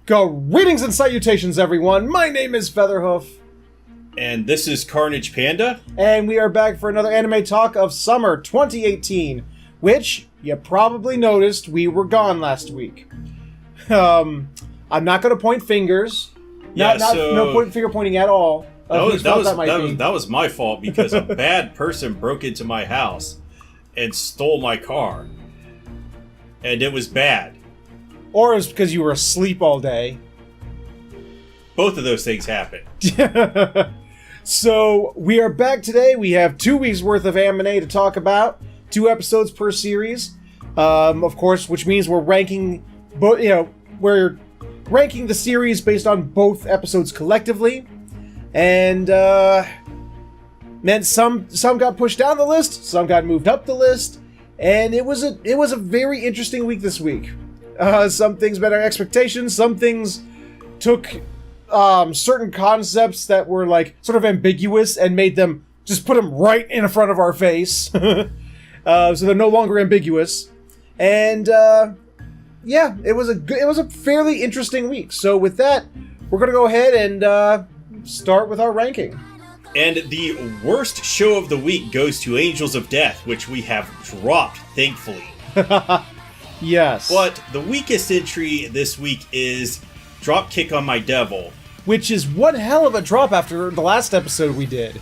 Greetings and salutations, everyone. My name is Featherhoof. And this is CarnagePanda. And we are back for another anime talk of summer 2018, which, you probably noticed, we were gone last week. I'm not going to point fingers. No point finger pointing at all. That was my fault because a bad person broke into my house and stole my car. And it was bad. Or it's because you were asleep all day. Both of those things happened. So, we are back today. We have 2 weeks worth of anime to talk about. 2 episodes per series. Of course, which means we're ranking we're ranking the series based on both episodes collectively. And meant some got pushed down the list, some got moved up the list, and it was a very interesting week this week. Some things met our expectations, some things took certain concepts that were like sort of ambiguous and made them just put them right in front of our face. So they're no longer ambiguous. And yeah, it was a fairly interesting week. So with that, we're gonna go ahead and start with our ranking. And the worst show of the week goes to Angels of Death, which we have dropped, thankfully. Yes. But the weakest entry this week is Dropkick on My Devil. Which is one hell of a drop after the last episode we did.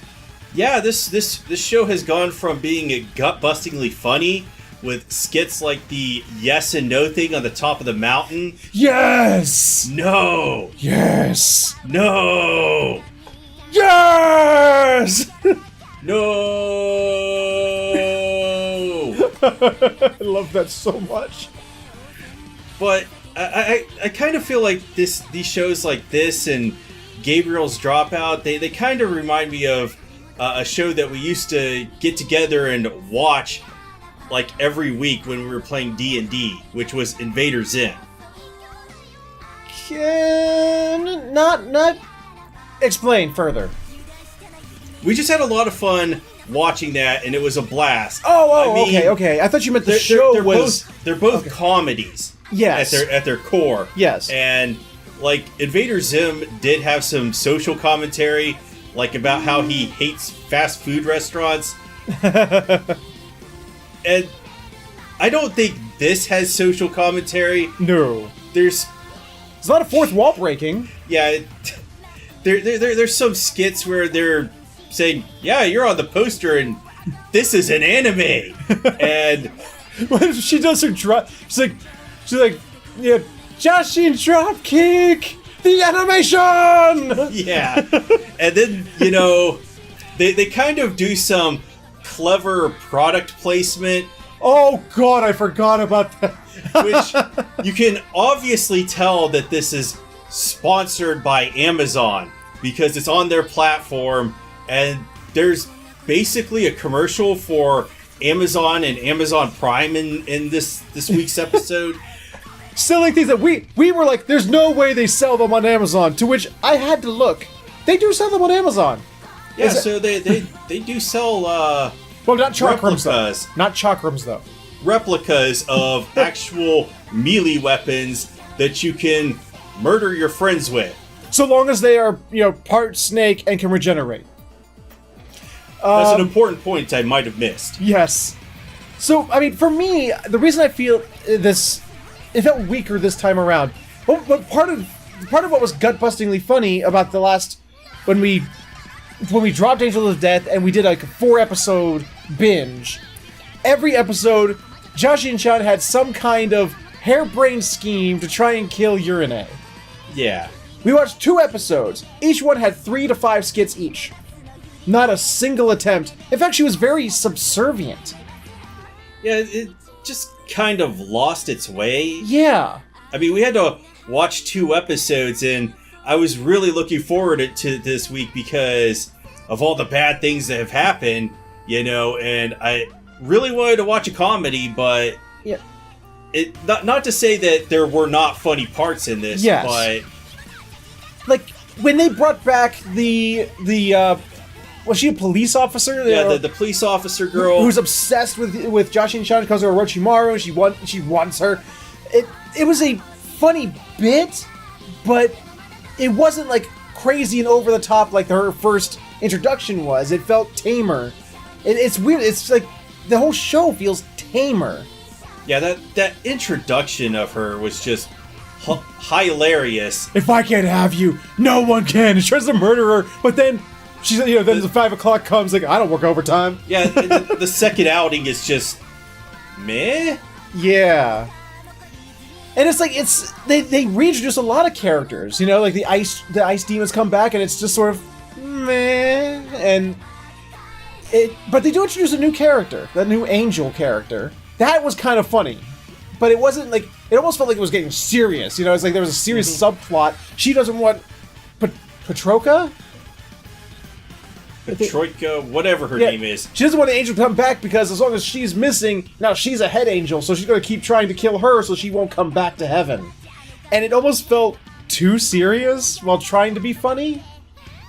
Yeah, this show has gone from being gut-bustingly funny with skits like the yes and no thing on the top of the mountain. Yes! No! Yes! No! Yes! No! I love that so much. But I kind of feel like these shows like this and Gabriel's Dropout, they kind of remind me of a show that we used to get together and watch like every week when we were playing D&D, which was Invader Zim. Not explain further. We just had a lot of fun watching that, and it was a blast. Okay. I thought you meant the show was... They're both comedies. Yes. At their core. Yes. And, like, Invader Zim did have some social commentary, like about how he hates fast food restaurants. And I don't think this has social commentary. No. There's a lot of fourth wall breaking. Yeah. There's some skits where they're saying, yeah, you're on the poster and this is an anime. And she does her drop. She's like, yeah, Jashin Dropkick, the animation. Yeah. And then, they kind of do some clever product placement. Oh god, I forgot about that. Which you can obviously tell that this is sponsored by Amazon because it's on their platform, and there's basically a commercial for Amazon and Amazon Prime in this week's episode. Selling things that we were like, there's no way they sell them on Amazon, to which I had to look. They do sell them on Amazon. Yeah, so they do sell well, not chakrams though. Not chakrams though. Replicas of actual melee weapons that you can murder your friends with. So long as they are, part snake and can regenerate. That's an important point I might have missed. Yes. So, I mean, for me, the reason I feel it felt weaker this time around. But part of what was gut-bustingly funny about the last, when we dropped Angel of Death and we did like a 4-episode binge, every episode, Jashin-chan had some kind of harebrained scheme to try and kill Urine. Yeah. We watched 2 episodes. Each one had 3 to 5 skits each. Not a single attempt. In fact, she was very subservient. Yeah, it just kind of lost its way. Yeah. I mean, we had to watch 2 episodes, and I was really looking forward to this week because of all the bad things that have happened, and I really wanted to watch a comedy, but yeah. Not to say that there were not funny parts in this, yes. But like when they brought back the was she a police officer? Yeah, the police officer girl who's obsessed with Jashin-chan because of Orochimaru, and she wants her. It was a funny bit, but it wasn't like crazy and over the top like her first introduction was. It felt tamer. It's weird. It's like the whole show feels tamer. Yeah, that introduction of her was just hilarious. If I can't have you, no one can. She tries to murder her, but then she's, then the 5 o'clock comes, like, I don't work overtime. Yeah, the second outing is just meh. Yeah. And it's like they reintroduce a lot of characters, like the ice demons come back, and it's just sort of meh, but they do introduce a new character, that new angel character. That was kind of funny, but it wasn't like, it almost felt like it was getting serious. It's like there was a serious subplot. She doesn't want Petroka, whatever her name is. She doesn't want the angel to come back because as long as she's missing, now she's a head angel, so she's going to keep trying to kill her so she won't come back to heaven. And it almost felt too serious while trying to be funny.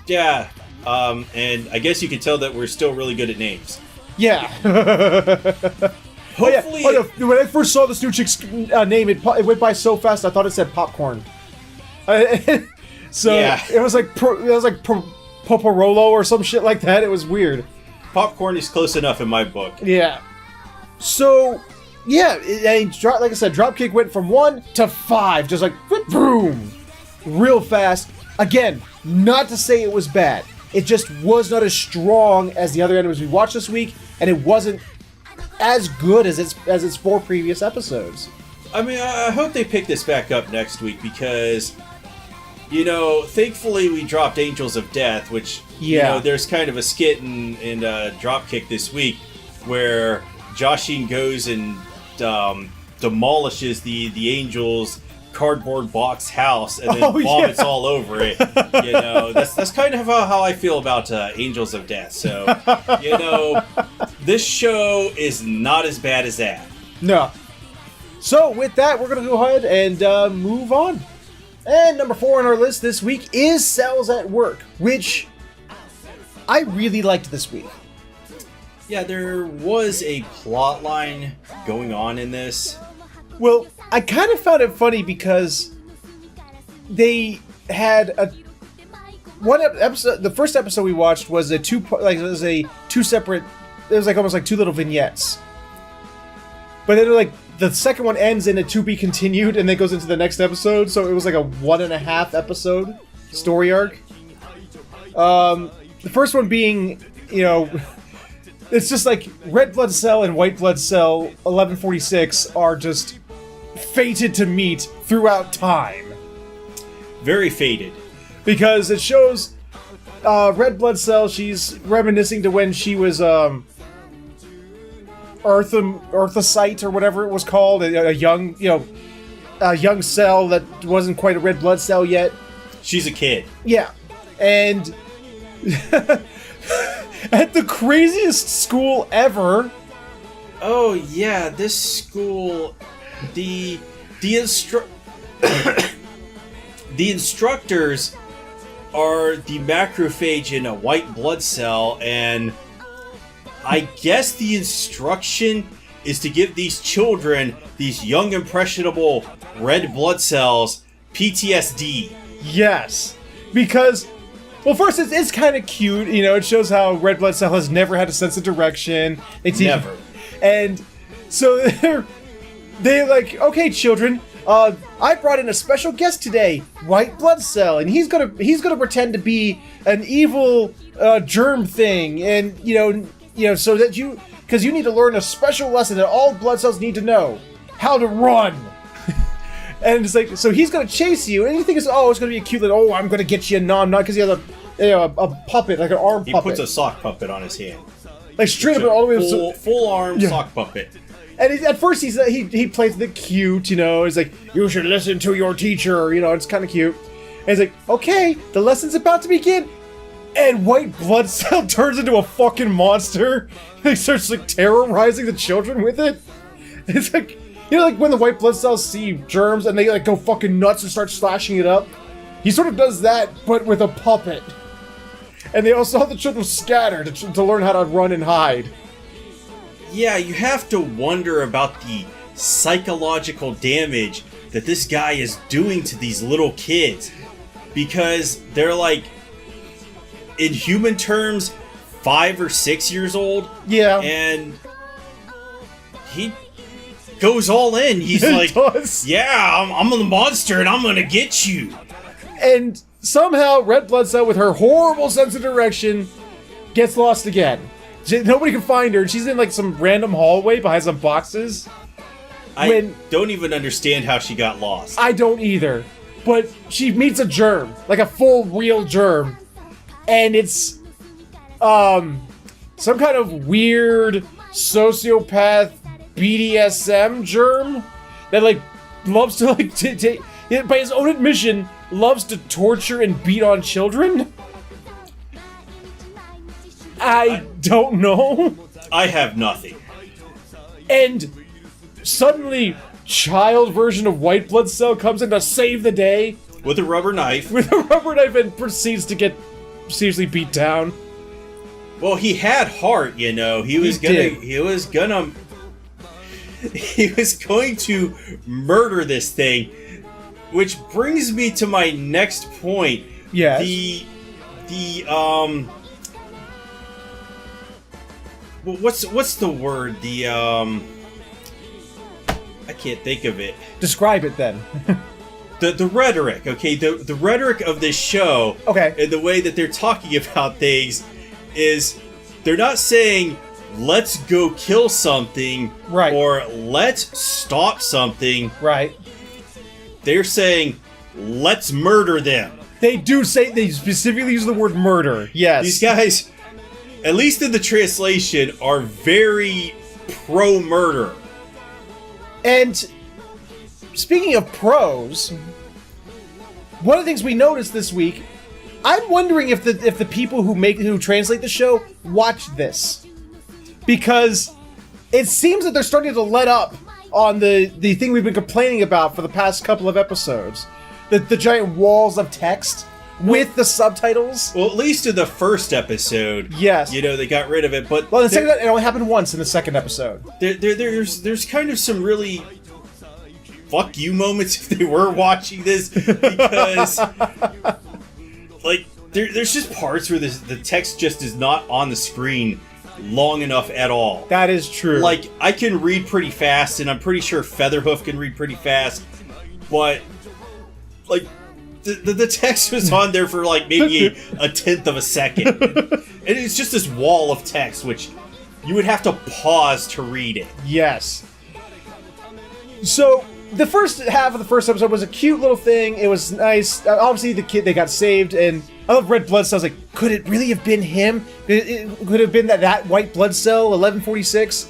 Yeah, and I guess you can tell that we're still really good at names. Yeah. Hopefully... Oh, no. When I first saw this new chick's name, it went by so fast I thought it said popcorn. So yeah. It was like Poporolo or some shit like that. It was weird. Popcorn is close enough in my book. Yeah. So, yeah, like I said, Dropkick went from 1 to 5, just like, boom, real fast. Again, not to say it was bad. It just was not as strong as the other animes we watched this week, and it wasn't as good as its 4 previous episodes. I mean, I hope they pick this back up next week because, thankfully we dropped Angels of Death, which, there's kind of a skit in Dropkick this week where Jashin goes and demolishes the Angels' cardboard box house and then vomits all over it. That's kind of how I feel about Angels of Death. So, this show is not as bad as that. No. So with that, we're going to go ahead and move on. And number 4 on our list this week is Cells at Work, which I really liked this week. Yeah, there was a plot line going on in this. Well, I kind of found it funny because they had one episode. The first episode we watched was it was almost like 2 little vignettes. But then the second one ends in a to be continued and then goes into the next episode, so it was like a 1.5 episode story arc. The first one being, it's just like Red Blood Cell and White Blood Cell 1146 are just fated to meet throughout time. Very fated. Because it shows Red Blood Cell, she's reminiscing to when she was Earthocyte or whatever it was called, a young cell that wasn't quite a red blood cell yet. She's a kid. Yeah. And at the craziest school ever. Oh yeah, this school, the instructors are the macrophage in a white blood cell, and I guess the instruction is to give these children, these young impressionable red blood cells, PTSD. Yes, because, well, first it's kind of cute, it shows how red blood cell has never had a sense of direction. Never. And so they're like, okay, children, I brought in a special guest today, White Blood Cell, and he's gonna pretend to be an evil germ thing, and so that because you need to learn a special lesson that all blood cells need to know: how to run. And it's like, so he's gonna chase you, and you think it's gonna be a cute little, I'm gonna get you a nom because he has a puppet, like an arm puppet. He puts a sock puppet on his hand, like straight up all the way full arm sock puppet. And at first he plays the cute, he's like, you should listen to your teacher, it's kind of cute. And he's like, okay, the lesson's about to begin. And White Blood Cell turns into a fucking monster. And he starts terrorizing the children with it. It's like, when the White Blood Cells see germs and they go fucking nuts and start slashing it up. He sort of does that, but with a puppet. And they also have the children scatter to learn how to run and hide. Yeah, you have to wonder about the psychological damage that this guy is doing to these little kids, because they're like, in human terms, 5 or 6 years old. Yeah. And he goes all in. He's like, yeah, I'm the monster and I'm gonna get you. And somehow Red Blood Cell, with her horrible sense of direction, gets lost again. Nobody can find her. She's in like some random hallway behind some boxes. I don't even understand how she got lost. I don't either. But she meets a germ, like a full real germ. And it's some kind of weird sociopath BDSM germ that like loves to like by his own admission loves to torture and beat on children. I don't know. I have nothing. And suddenly, child version of White Blood Cell comes in to save the day with a rubber knife. And proceeds to get seriously beat down. Well, he had heart, you know. He was going to murder this thing, which brings me to my next point. Yes. What's the word? I can't think of it. Describe it then. The rhetoric, okay? The rhetoric of this show, okay, and the way that they're talking about things is they're not saying let's go kill something, right, or let's stop something, right. They're saying let's murder them. They specifically use the word murder. Yes. These guys, at least in the translation, are very pro-murder. And speaking of pros, one of the things we noticed this week, I'm wondering if the people who translate the show watch this, because it seems that they're starting to let up on the thing we've been complaining about for the past couple of episodes, the giant walls of text with the subtitles. Well, at least in the first episode, yes, you know, they got rid of it. But well, the second, it only happened once in the second episode. There's kind of some really fuck you moments if they were watching this, because like there's just parts where the text just is not on the screen long enough at all. That is true. Like, I can read pretty fast, and I'm pretty sure Featherhoof can read pretty fast, but like the text was on there for like maybe a tenth of a second. And it's just this wall of text, which you would have to pause to read it. Yes. So the first half of the first episode was a cute little thing. It was nice. Obviously, they got saved, and I love Red Blood Cell. I was like, could it really have been him? It could have been that White Blood Cell, 1146?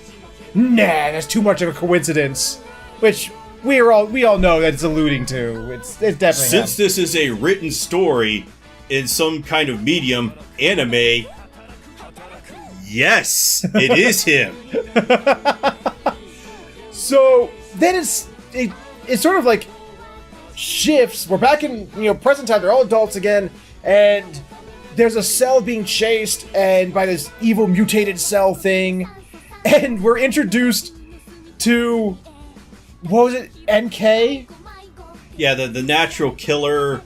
Nah, that's too much of a coincidence. Which we all know that it's alluding to. It's definitely Since this is a written story in some kind of medium, anime, yes, it is him. So then it sort of like shifts. We're back in present time. They're all adults again, and there's a cell being chased and by this evil mutated cell thing, and we're introduced to, what was it, NK? Yeah, the natural killer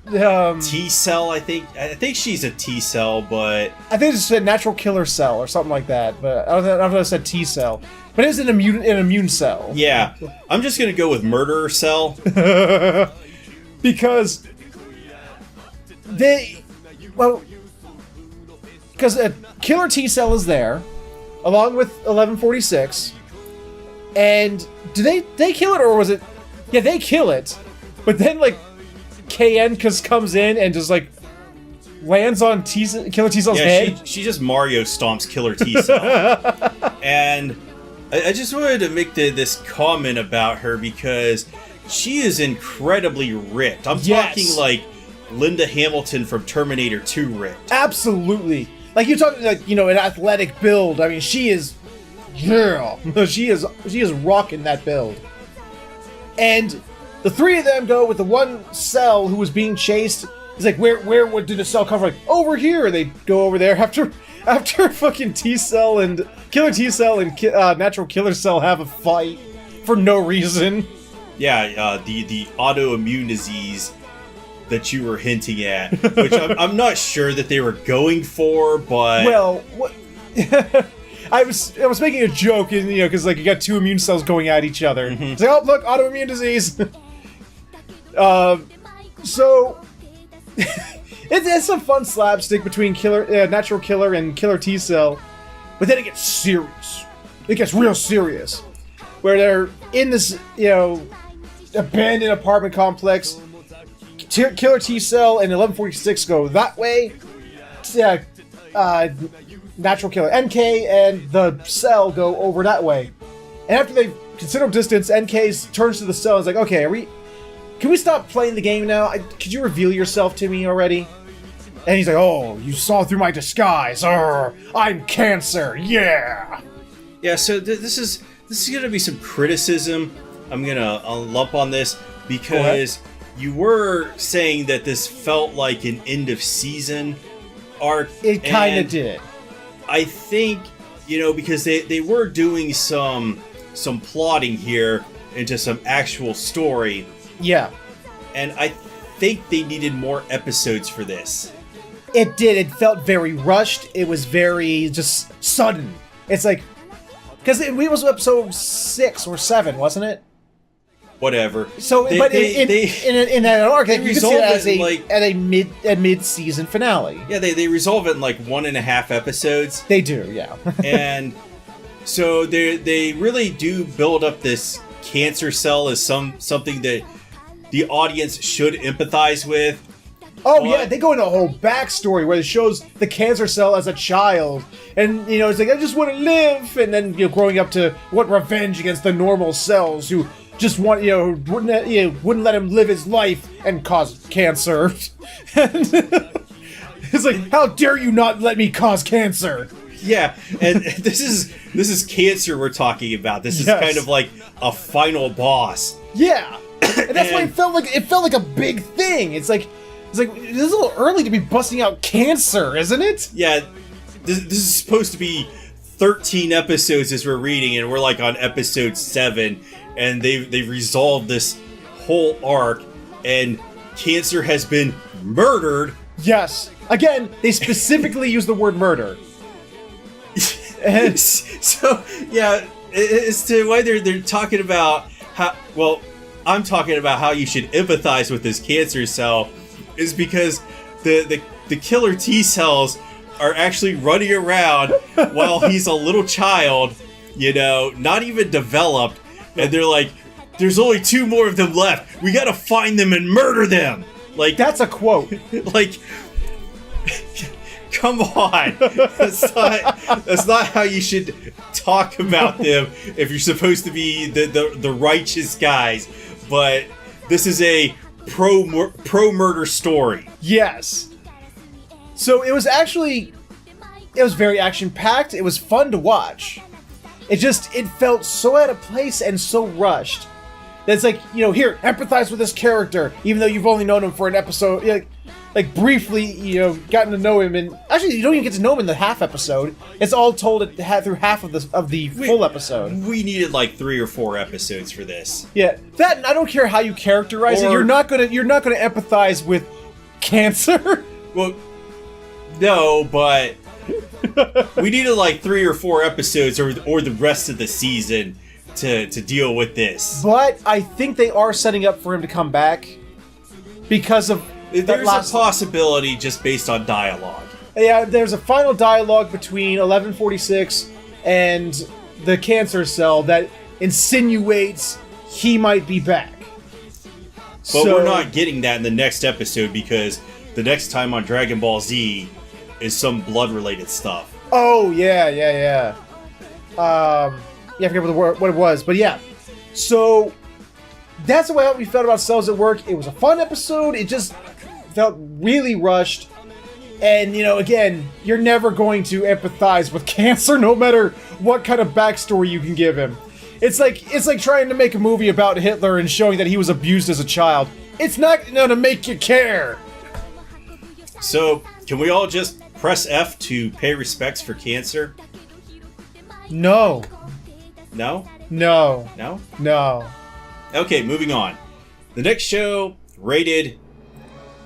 T-cell, I think. I think she's a T-cell, but I think it's a natural killer cell or something like that. But I don't know if I said T-cell. But it is an immune cell. Yeah. I'm just going to go with murderer cell. Because because a killer T-cell is there, along with 1146. And do they kill it, or was it... Yeah, they kill it. But then, like, KN comes in and just, like, lands on killer T-cell's head. She just Mario stomps killer T-cell. And I just wanted to make this comment about her, because she is incredibly ripped. I'm talking like Linda Hamilton from Terminator 2 ripped. Absolutely. Like, you're talking like, an athletic build. I mean, she is... Yeah. She is rocking that build. And the three of them go with the one cell who was being chased. He's like, where did the cell come from? Like, over here. They go over there after fucking T-cell and killer T-cell and natural killer cell have a fight for no reason. Yeah, the autoimmune disease that you were hinting at, which I'm not sure that they were going for, but well, what? I was making a joke, and because like you got two immune cells going at each other. Mm-hmm. It's like, oh look, autoimmune disease. So it's some fun slapstick between natural killer and killer T cell, but then it gets serious. It gets real serious, where they're in this abandoned apartment complex. Killer T cell and 1146 go that way. Natural killer NK and the cell go over that way. And after they considerable distance, NK turns to the cell and is like, okay, can we stop playing the game now? Could you reveal yourself to me already? And he's like, oh, you saw through my disguise. I'm Cancer, yeah! Yeah, so this is going to be some criticism. I'm going to lump on this because you were saying that this felt like an end of season arc. It kind of did. I think, because they were doing some plotting here into some actual story. Yeah. And I think they needed more episodes for this. It did. It felt very rushed. It was very just sudden. It's like, because it was episode 6 or 7, wasn't it? Whatever. So, in that arc, you could see it as a mid-season finale. Yeah, they resolve it in like 1.5 episodes. They do, yeah. And so they really do build up this Cancer cell as something that the audience should empathize with. Oh yeah, they go into a whole backstory where it shows the Cancer cell as a child, and it's like, I just want to live, and then growing up to want revenge against the normal cells who just want wouldn't let him live his life and cause cancer. And it's like, how dare you not let me cause cancer? Yeah, and this is Cancer we're talking about. This is kind of like a final boss. Yeah, and that's why it felt like a big thing. It's like this is a little early to be busting out Cancer, isn't it? Yeah, this is supposed to be 13 episodes as we're reading, and we're like on episode 7, and they've resolved this whole arc, and Cancer has been murdered. Yes. Again, they specifically use the word murder. And so, yeah, as to why they're talking about how, well, I'm talking about how you should empathize with this Cancer cell is because the killer T cells are actually running around while he's a little child, not even developed, and they're like, there's only 2 more of them left. We gotta find them and murder them. Like, that's a quote. Like, come on. That's not how you should talk about them if you're supposed to be the righteous guys. But this is a pro-murder story. Yes. So it was very action-packed. It was fun to watch. It felt so out of place and so rushed. That's like, here, empathize with this character, even though you've only known him for an episode, like briefly, gotten to know him, and actually, you don't even get to know him in the half episode. It's all told through half of the full episode. We needed like 3 or 4 episodes for this. Yeah, that I don't care how you characterize it. You're not gonna empathize with Cancer. Well, no, but we needed like 3 or 4 episodes, or the rest of the season to deal with this. But I think they are setting up for him to come back because of. There's a possibility just based on dialogue. Yeah, there's a final dialogue between 1146 and the Cancer cell that insinuates he might be back. But we're not getting that in the next episode because the next time on Dragon Ball Z is some blood-related stuff. Oh, yeah. I forget what it was, but yeah. So, that's the way we felt about Cells at Work. It was a fun episode. It just felt really rushed. And, again, you're never going to empathize with Cancer no matter what kind of backstory you can give him. It's like trying to make a movie about Hitler and showing that he was abused as a child. It's not going to make you care. So, can we all just press F to pay respects for Cancer? No. No? No. No? No. Okay, moving on. The next show, rated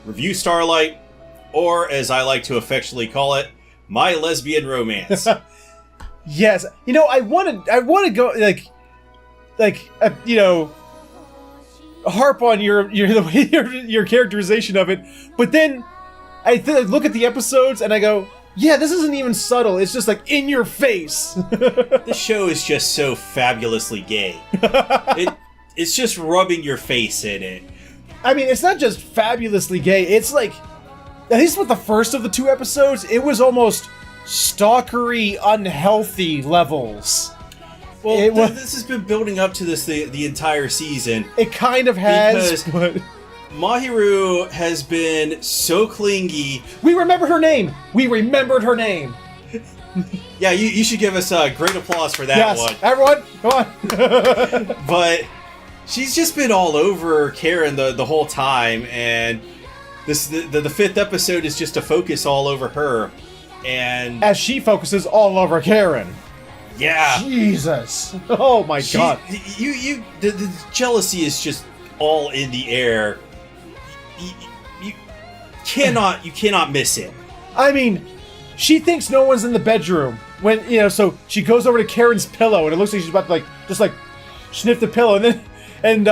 Review Starlight, or as I like to affectionately call it, My Lesbian Romance. Yes, I want to go harp on your characterization of it, but then I look at the episodes and I go, yeah, this isn't even subtle. It's just like in your face. This show is just so fabulously gay. It's just rubbing your face in it. I mean, it's not just fabulously gay. It's like, at least with the first of the 2 episodes, it was almost stalkery, unhealthy levels. Well, this has been building up to this the entire season. It kind of has, but Mahiru has been so clingy. We remembered her name. Yeah, you should give us a great applause for that one. Yes, everyone, come on. But she's just been all over Karen the whole time, and the 5th episode is just a focus all over her, and as she focuses all over Karen. Yeah. Jesus. Oh my god. The jealousy is just all in the air. You cannot miss it. I mean, she thinks no one's in the bedroom when, so she goes over to Karen's pillow and it looks like she's about to just sniff the pillow, and then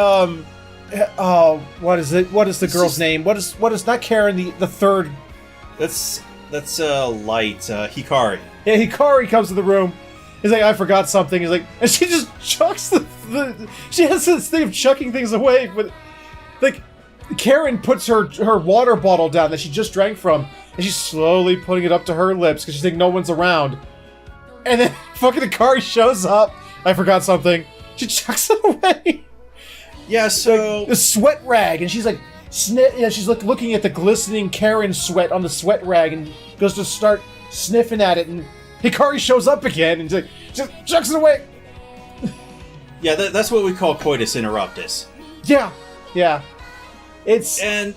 what is it? What is the girl's name? What is not Karen, the third? That's Light, Hikari. Yeah, Hikari comes to the room. He's like, I forgot something. He's like, and she just chucks she has this thing of chucking things away, but like Karen puts her water bottle down that she just drank from, and she's slowly putting it up to her lips because she's thinking no one's around. And then fucking Hikari shows up. I forgot something. She chucks it away. Yeah, so like, the sweat rag, and she's like, she's looking at the glistening Karen sweat on the sweat rag, and goes to start sniffing at it, and Hikari shows up again, and just chucks it away. Yeah, that's what we call coitus interruptus. Yeah. It's and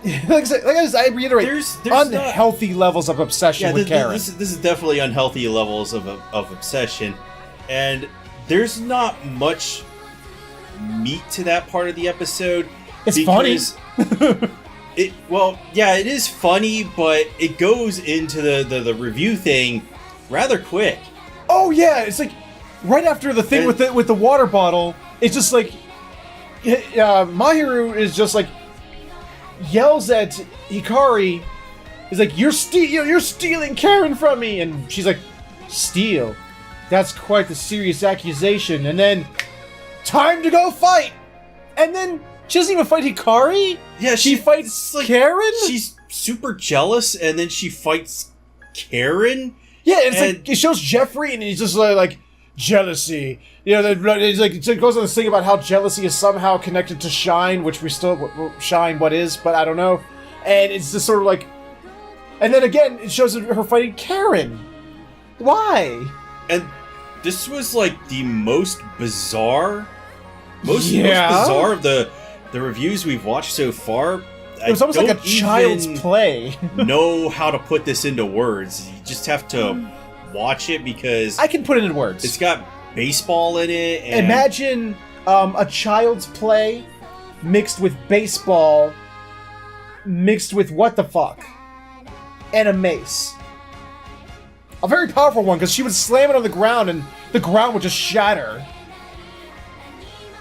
like I reiterate, there's unhealthy levels of obsession with Karen. This is definitely unhealthy levels of obsession, and there's not much meat to that part of the episode. It's funny. It is funny, but it goes into the review thing rather quick. Oh yeah, it's like right after the thing with the water bottle. It's just like Mahiru is just like yells at Hikari. He's like, "You're stealing Karen from me," and she's like, "Steal? That's quite the serious accusation." And then, time to go fight. And then she doesn't even fight Hikari. Yeah, she fights Karen. She's super jealous, and then she fights Karen. Yeah, it's like it shows Jeffrey, and he's just like jealousy. It's like it goes on this thing about how jealousy is somehow connected to Shine, which we still Shine. What is? But I don't know. And it's just sort of like, and then again, it shows her fighting Karen. Why? And this was like the most bizarre, most bizarre of the reviews we've watched so far. It was almost like a child's play. Know how to put this into words. You just have to watch it because I can put it in words. It's got baseball in it. And imagine a child's play mixed with baseball, mixed with what the fuck, and a mace. A very powerful one, because she would slam it on the ground and the ground would just shatter.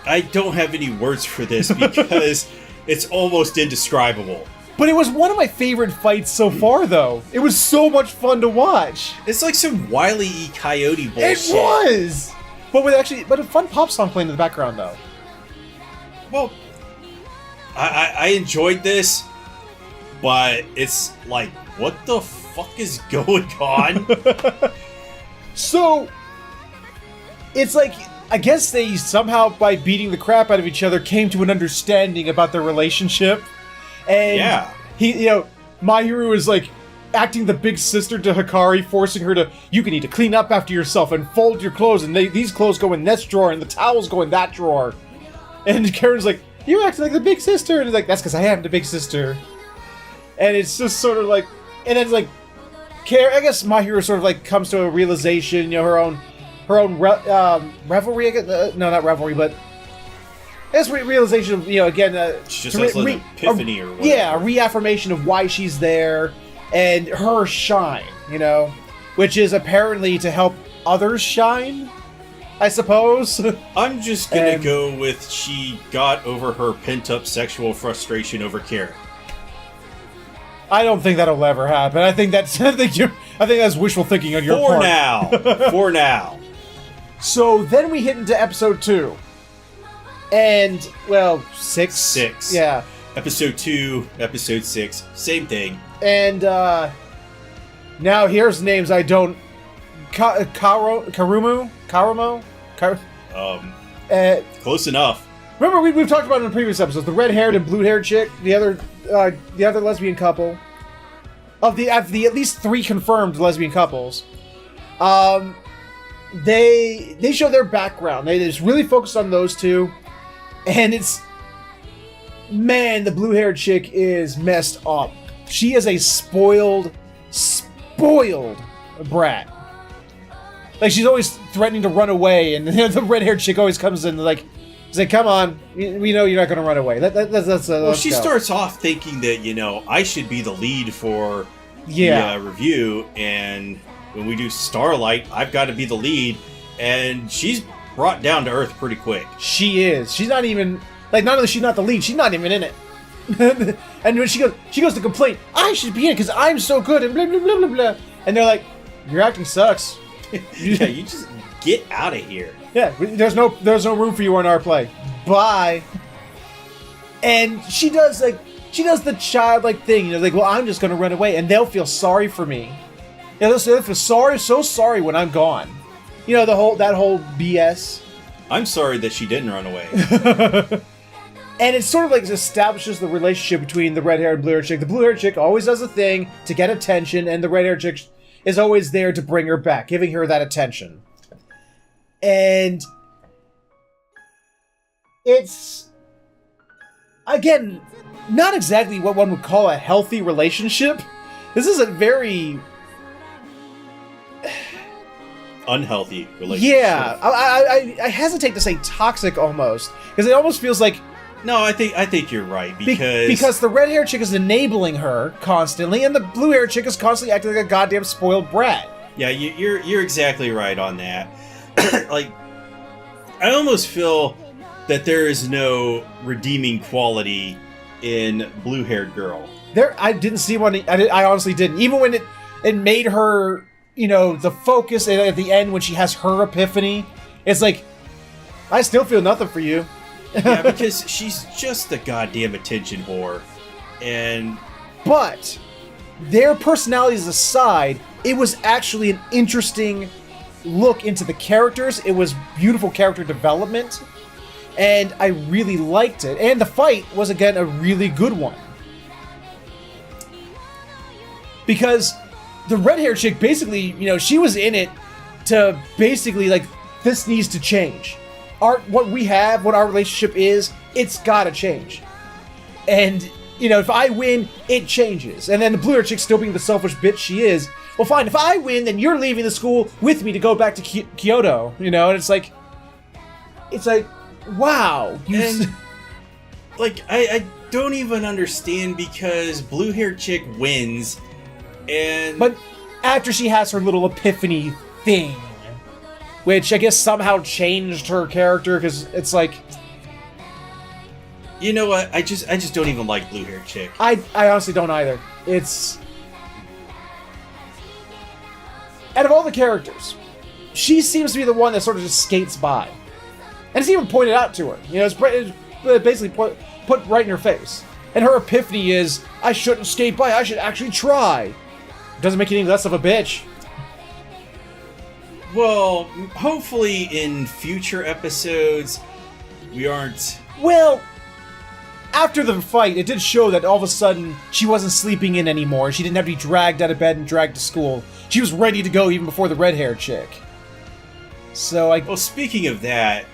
I don't have any words for this because it's almost indescribable. But it was one of my favorite fights so far, though. It was so much fun to watch. It's like some Wile E. Coyote bullshit. It was! But a fun pop song playing in the background, though. Well, I enjoyed this, but it's like, what the fuck is going on? So, it's like, I guess they somehow, by beating the crap out of each other, came to an understanding about their relationship. And yeah. Mahiru is like acting the big sister to Hikari, forcing her to, you need to clean up after yourself and fold your clothes, and these clothes go in this drawer, and the towels go in that drawer. And Karen's like, you're acting like the big sister, and he's like, that's because I am the big sister. And it's just sort of like, and then like, I guess Mahiru sort of like comes to a realization, her own revelry, no, not revelry, but It's realization of, again, she just has an epiphany or whatever. Yeah, a reaffirmation of why she's there and her shine, which is apparently to help others shine, I suppose. I'm just gonna go with she got over her pent-up sexual frustration over Karen. I don't think that'll ever happen. I think that's wishful thinking on your part. For now. So then we hit into episode 2. And, 6? 6. Yeah. Episode 2, episode 6, same thing. And, now here's names I don't... Karumo? Close enough. Remember, we've talked about it in the previous episodes, the red-haired and blue-haired chick, the other lesbian couple. Of the at least 3 confirmed lesbian couples. They show their background. They just really focus on those 2. And it's... Man, the blue-haired chick is messed up. She is a spoiled brat. Like, she's always threatening to run away, and the red-haired chick always comes in like, come on, we know you're not going to run away. Let's she go. starts off thinking that, I should be the lead for the review, and when we do Starlight, I've got to be the lead, and she's brought down to earth pretty quick. She is. She's not even, not only is she not the lead, she's not even in it. And when she goes to complain, I should be in it because I'm so good, and blah, blah, blah, blah, blah. And they're like, your acting sucks. Yeah, you just get out of here. Yeah, there's no room for you on our play. Bye. And she does the childlike thing, well, I'm just gonna run away, and they'll feel sorry for me. They'll feel so sorry when I'm gone. That whole BS. I'm sorry that she didn't run away. And it sort of establishes the relationship between the red-haired and blue-haired chick. The blue-haired chick always does a thing to get attention, and the red-haired chick is always there to bring her back, giving her that attention. And it's, again, not exactly what one would call a healthy relationship. This is a very... unhealthy relationship. Yeah, I hesitate to say toxic almost, because it almost feels like... No, I think you're right, because the red-haired chick is enabling her constantly, and the blue-haired chick is constantly acting like a goddamn spoiled brat. Yeah, you're exactly right on that. I almost feel that there is no redeeming quality in blue-haired girl. I didn't see one. I honestly didn't. Even when it made her, the focus at the end when she has her epiphany, it's like, I still feel nothing for you. Yeah, because she's just a goddamn attention whore. But their personalities aside, it was actually an interesting look into the characters. It was beautiful character development, and I really liked it. And the fight was, again, a really good one. Because the red-haired chick basically, she was in it to basically, this needs to change. What our relationship is, it's gotta change. And, if I win, it changes. And then the blue-haired chick, still being the selfish bitch she is, well, fine, if I win, then you're leaving the school with me to go back to Kyoto, and it's like, wow. I don't even understand, because blue-haired chick wins, But after she has her little epiphany thing, which I guess somehow changed her character, because it's like... You know what? I just don't even like blue-haired chick. I honestly don't either. It's... Out of all the characters, she seems to be the one that sort of just skates by. And it's even pointed out to her. It's basically put right in her face. And her epiphany is, I shouldn't skate by, I should actually try. Doesn't make you any less of a bitch. Well, hopefully in future episodes, we aren't... Well, after the fight, it did show that all of a sudden, she wasn't sleeping in anymore. She didn't have to be dragged out of bed and dragged to school. She was ready to go even before the red-haired chick. So Well, speaking of that,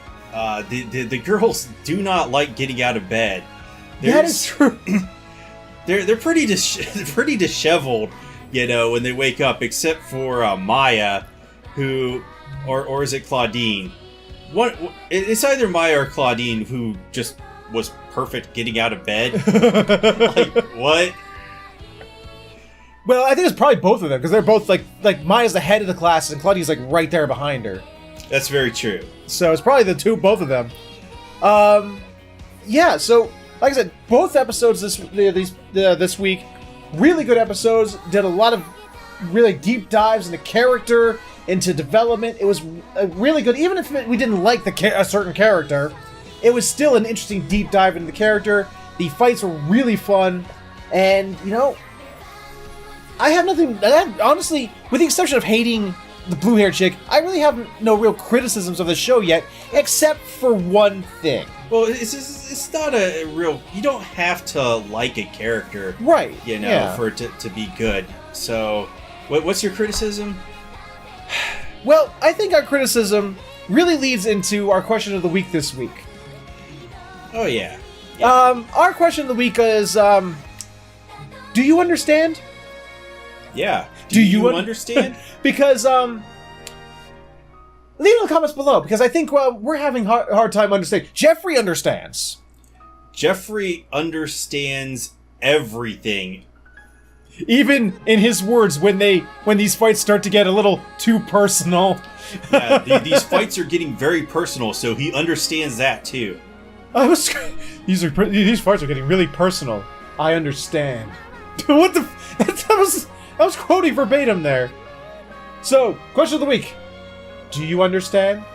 the girls do not like getting out of bed. That is true. They're pretty disheveled, when they wake up, except for Maya, who, or is it Claudine? It's either Maya or Claudine who just was perfect getting out of bed. Like, what? Well, I think it's probably both of them, because they're both like Maya's the head of the class and Claudine's like right there behind her. That's very true. So it's probably both of them. Yeah, so like I said, both episodes this week, really good episodes. Did a lot of really deep dives into character, into development. It was really good, even if we didn't like a certain character. It was still an interesting deep dive into the character. The fights were really fun, and I have nothing. Honestly, with the exception of hating the blue-haired chick, I really have no real criticisms of the show yet, except for one thing. Well, it's not a real... You don't have to like a character, right? For it to be good. So, what's your criticism? Well, I think our criticism really leads into our question of the week this week. Oh, yeah. Our question of the week is, do you understand? Yeah. Do you understand? Because, leave it in the comments below, because I think we're having a hard time understanding. Jeffrey understands. Jeffrey understands everything. Even in his words, when these fights start to get a little too personal. Yeah, these fights are getting very personal, so he understands that too. These fights are getting really personal. I understand. What the? I was quoting verbatim there. So, question of the week. Do you understand?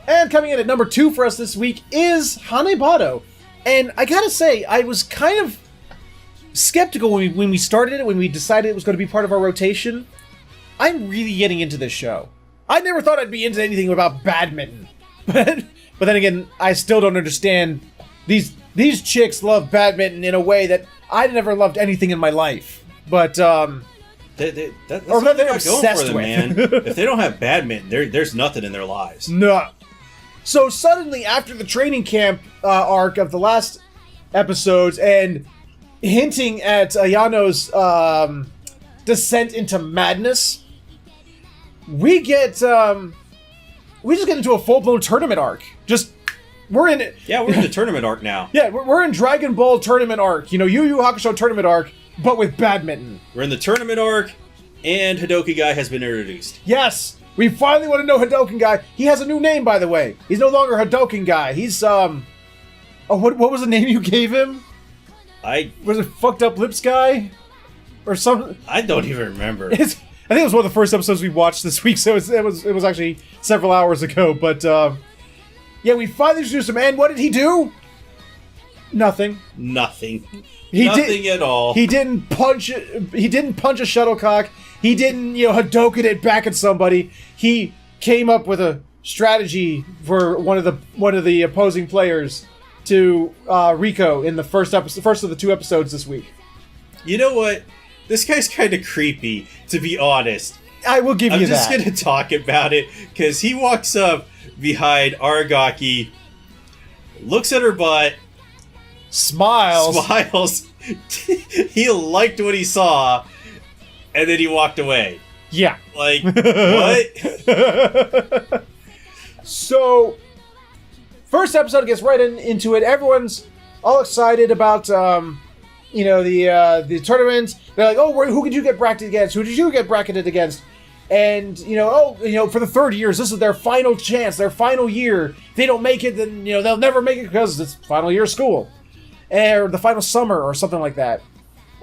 And coming in at number 2 for us this week is Hanebado. And I gotta say, I was kind of skeptical when we started it, when we decided it was going to be part of our rotation. I'm really getting into this show. I never thought I'd be into anything about badminton. But then again, I still don't understand. These chicks love badminton in a way that I never loved anything in my life. But, that's what they're obsessed going for them, man. If they don't have badminton, there's nothing in their lives. No. So suddenly, after the training camp arc of the last episodes, and hinting at Ayano's descent into madness, we just get into a full-blown tournament arc. We're in it. Yeah, we're in the tournament arc now. Yeah, we're in Dragon Ball tournament arc. Yu Yu Hakusho tournament arc, but with badminton. We're in the tournament arc, and Hadoken Guy has been introduced. Yes! We finally want to know Hadoken Guy. He has a new name, by the way. He's no longer Hadoken Guy. He's, what was the name you gave him? Was it Fucked Up Lips Guy? Or something? I don't even remember. I think it was one of the first episodes we watched this week, so it was actually several hours ago, but, yeah, we finally introduced him, and what did he do? Nothing. Nothing. Nothing at all. He didn't punch a shuttlecock. He didn't, Hadoken it back at somebody. He came up with a strategy for one of the opposing players to Rico in the first of the 2 episodes this week. You know what? This guy's kind of creepy, to be honest. I will give you that. I'm just going to talk about it, because he walks up behind Aragaki, looks at her butt, smiles. He liked what he saw, and then he walked away. Yeah. Like, what? So, first episode gets right into it. Everyone's all excited about, the tournament. They're like, oh, who could you get bracketed against? Who did you get bracketed against? And, for the third years, this is their final chance, their final year. If they don't make it, then, they'll never make it because it's final year of school. Or the final summer or something like that.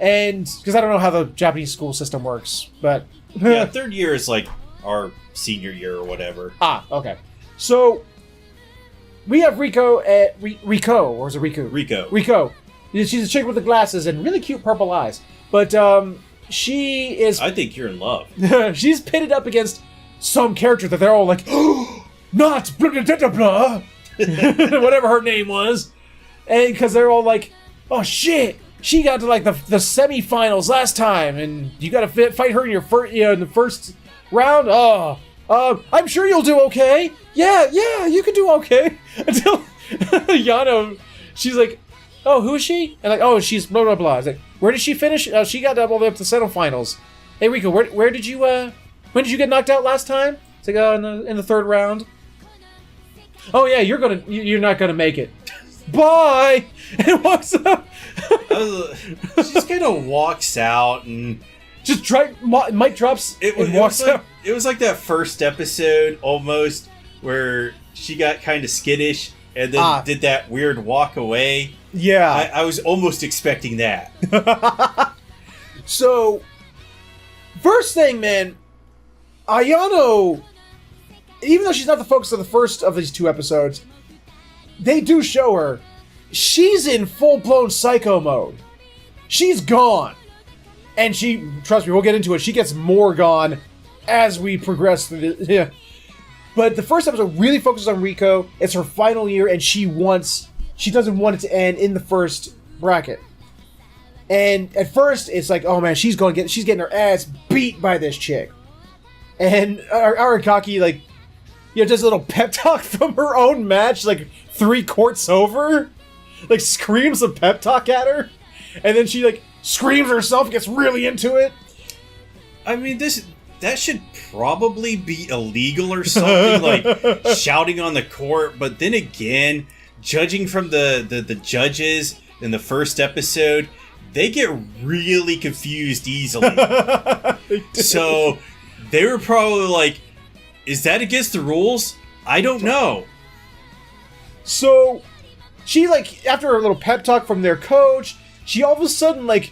And, because I don't know how the Japanese school system works, but... Yeah, third year is like our senior year or whatever. Okay. So, we have Rico, or is it Riku? Rico. She's a chick with the glasses and really cute purple eyes. But, she is... I think you're in love. She's pitted up against some character that they're all like, oh, not blah, blah, blah, blah. Whatever her name was. And because they're all like, oh shit, she got to like the semifinals last time, and you got to fight her in in the first round. I'm sure you'll do okay. Yeah, you can do okay. Until Yano, she's like, oh, who is she? And like, oh, she's blah blah blah. It's like, where did she finish? Oh, she got all the way up to the semifinals. Hey Rico, where did you when did you get knocked out last time? It's like, in the third round. Oh yeah, you're not gonna make it. Bye! And walks out. She just kind of walks out and just mic drops and walks out. It was like that first episode almost where she got kind of skittish and then did that weird walk away. Yeah. I was almost expecting that. So, first thing, man, Ayano, even though she's not the focus of the first of these 2 episodes, they do show her. She's in full-blown psycho mode. She's gone. And she, trust me, we'll get into it, she gets more gone as we progress through the... Yeah. But the first episode really focuses on Riko. It's her final year, and she doesn't want it to end in the first bracket. And at first, it's like, oh man, she's getting her ass beat by this chick. And Aragaki, like, does a little pep talk from her own match, like 3 courts over. Like, screams a pep talk at her. And then she, like, screams herself, gets really into it. I mean, that should probably be illegal or something, like shouting on the court. But then again, judging from the judges in the first episode, they get really confused easily. So they were probably like, is that against the rules? I don't know. So she, like, after a little pep talk from their coach, she all of a sudden, like,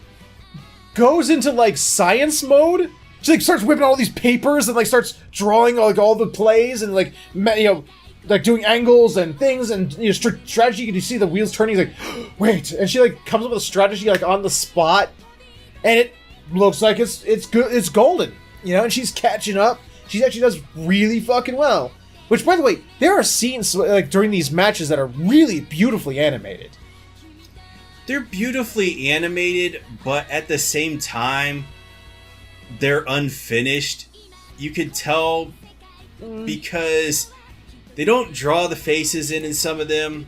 goes into, like, science mode. She, like, starts whipping all these papers and, like, starts drawing, like, all the plays and, like, like, doing angles and things and, strategy. You see the wheels turning. He's like, wait. And she, like, comes up with a strategy, like, on the spot. And it looks like it's good. It's golden, and she's catching up. She actually does really fucking well. Which, by the way, there are scenes, like, during these matches that are really beautifully animated. They're beautifully animated, but at the same time, they're unfinished. You could tell because they don't draw the faces in some of them.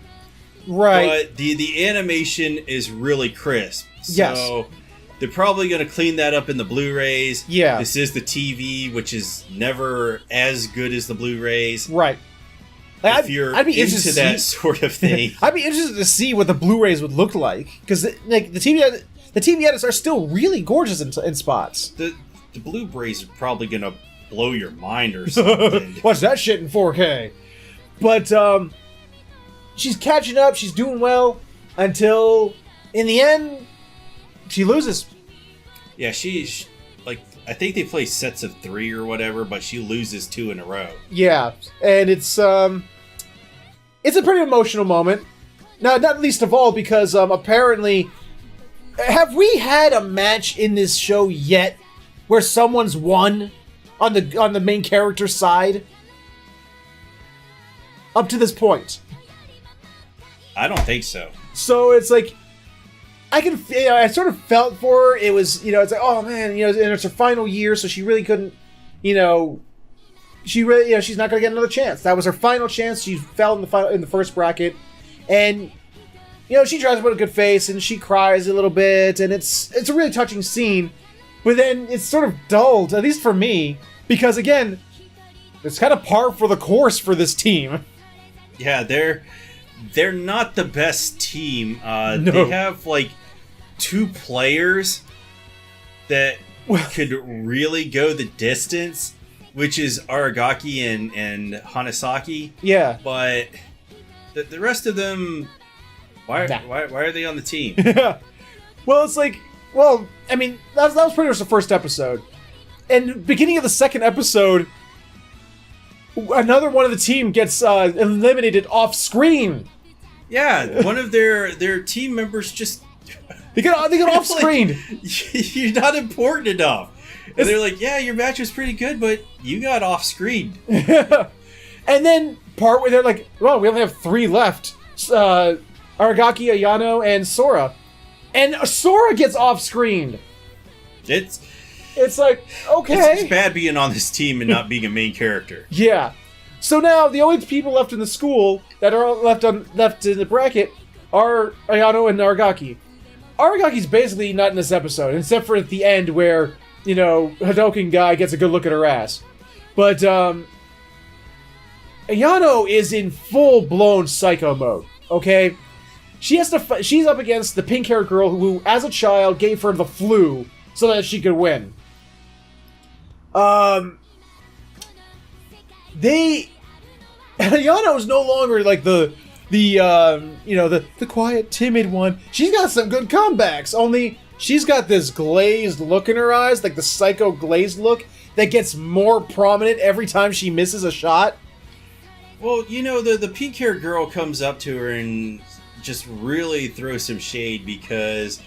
Right. But the animation is really crisp. Yes. So they're probably going to clean that up in the Blu-rays. Yeah. This is the TV, which is never as good as the Blu-rays. Right. If you're into that sort of thing. I'd be interested to see what the Blu-rays would look like. Because, like, the TV edits are still really gorgeous in spots. The Blu-rays are probably going to blow your mind or something. Watch that shit in 4K. But, she's catching up, she's doing well, until, in the end, she loses. Yeah, she's, like, I think they play sets of 3 or whatever, but she loses 2 in a row. Yeah, and it's a pretty emotional moment. Not least of all because, apparently, have we had a match in this show yet where someone's won on the main character side? Up to this point. I don't think so. So it's like, I sort of felt for her. It was, it's like, oh man, and it's her final year, so she really couldn't, she's not gonna get another chance. That was her final chance. She fell in the first bracket, and she tries to put a good face, and she cries a little bit, and it's a really touching scene. But then it's sort of dulled, at least for me, because again, it's kind of par for the course for this team. Yeah, they're not the best team. No. They have, like, 2 players that could really go the distance, which is Aragaki and Hanasaki. Yeah. But the rest of them, why are they on the team? Yeah. Well, it's like, I mean, that was pretty much the first episode. And beginning of the second episode, another one of the team gets eliminated off screen. Yeah, one of their team members just they get off screen. Like, you're not important enough. And they're like, yeah, your match was pretty good, but you got off screen. And then part where they're like, well, we only have 3 left. Aragaki, Ayano, and Sora. And Sora gets off screen. It's like, okay. It's bad being on this team and not being a main character. Yeah. So now the only people left in the school that are left in the bracket are Ayano and Aragaki. Aragaki's basically not in this episode, except for at the end where, Hadoken guy gets a good look at her ass. But Ayano is in full-blown psycho mode, okay? She's up against the pink-haired girl who, as a child, gave her the flu so that she could win. Ayano is no longer like the quiet, timid one. She's got some good comebacks, only she's got this glazed look in her eyes, like the psycho glazed look, that gets more prominent every time she misses a shot. Well, the pink-haired girl comes up to her and just really throws some shade because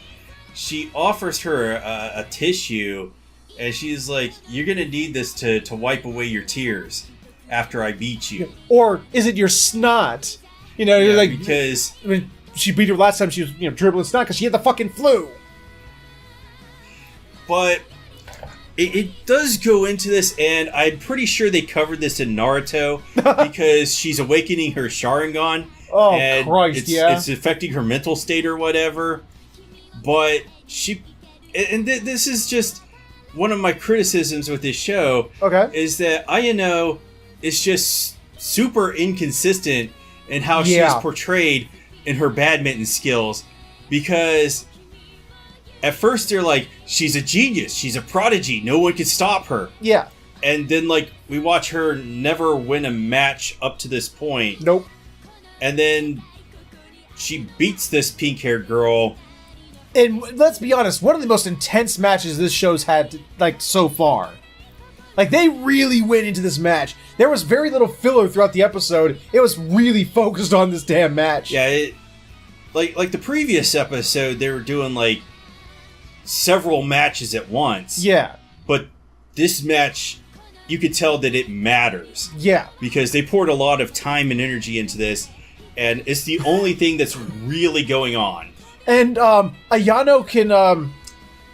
she offers her a tissue, and she's like, "You're gonna need this to wipe away your tears after I beat you." Or is it your snot? You're like, because when she beat her last time, she was dribbling snot because she had the fucking flu. But it does go into this, and I'm pretty sure they covered this in Naruto because she's awakening her Sharingan. Oh, and Christ, it's affecting her mental state or whatever. But this is just one of my criticisms with this show. Okay. Is that Ayano is just super inconsistent in how she's portrayed in her badminton skills, because at first they're like, she's a genius, she's a prodigy, no one can stop her. Yeah. And then we watch her never win a match up to this point. Nope. And then she beats this pink-haired girl. And let's be honest, one of the most intense matches this show's had so far. They really went into this match. There was very little filler throughout the episode. It was really focused on this damn match. Yeah, like the previous episode, they were doing several matches at once. Yeah. But this match, you could tell that it matters. Yeah. Because they poured a lot of time and energy into this, and it's the only thing that's really going on. And Ayano can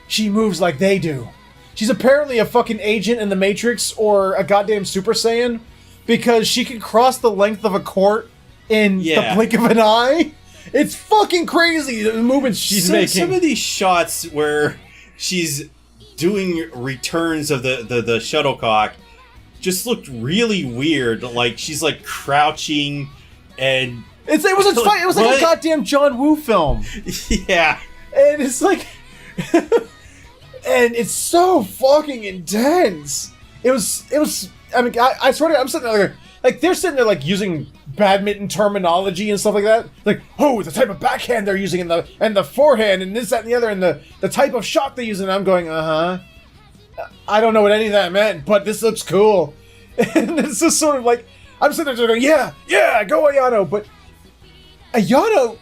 she moves like they do. She's apparently a fucking agent in the Matrix or a goddamn Super Saiyan, because she can cross the length of a court in the blink of an eye. It's fucking crazy, the movements she's making. Some of these shots where she's doing returns of the shuttlecock just looked really weird. She's crouching, and it was like a goddamn John Woo film. Yeah. And it's and it's so fucking intense. It was. I mean, I swear to God, I'm sitting there they're sitting there using badminton terminology and stuff like that. Oh, the type of backhand they're using, and the forehand, and this, that, and the other, and the type of shot they use. And I'm going, I don't know what any of that meant, but this looks cool. And it's just sort of I'm sitting there going, yeah, go Ayano. But Ayano,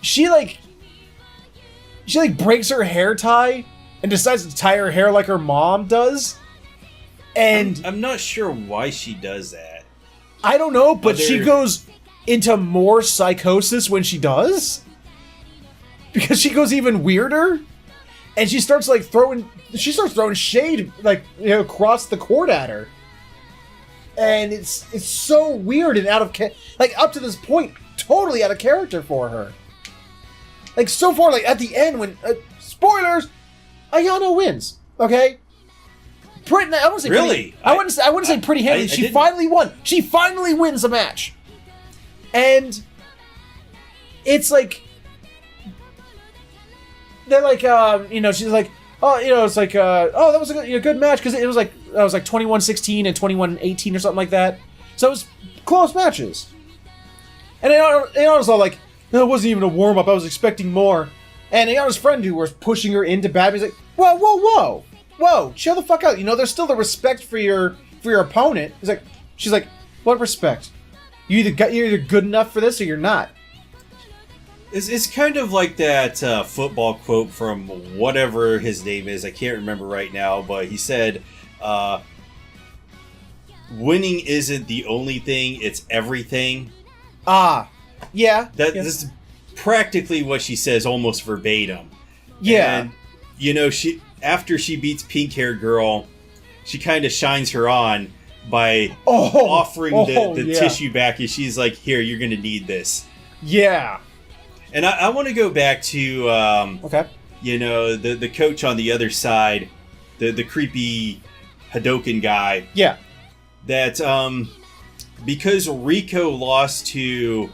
she breaks her hair tie and decides to tie her hair like her mom does. And I'm not sure why she does that. I don't know, but she goes into more psychosis when she does. Because she goes even weirder. And she starts throwing shade across the court at her. And it's so weird and out of up to this point, totally out of character for her. So far, at the end when spoilers, Ayano wins. Okay, I wouldn't say really. I wouldn't say pretty handily. She finally won. She finally wins a match, and it's they're she's it's that was a good match, because it was that was 21-16 and 21-18 or something like that. So it was close matches. And Ayano's all it wasn't even a warm up. I was expecting more. And Ayano's friend, who was pushing her into badminton, is whoa, chill the fuck out. There's still the respect for your opponent. She's like, what respect? You're either good enough for this or you're not. It's kind of like that football quote from whatever his name is. I can't remember right now, but he said, winning isn't the only thing, it's everything. Yeah. This is practically what she says, almost verbatim. Yeah. And, she after she beats Pink-Haired Girl, she kind of shines her on by offering the tissue back, and she's like, here, you're going to need this. Yeah. And I want to go back to, the coach on the other side, the creepy Hadoken guy. Yeah. That, because Rico lost to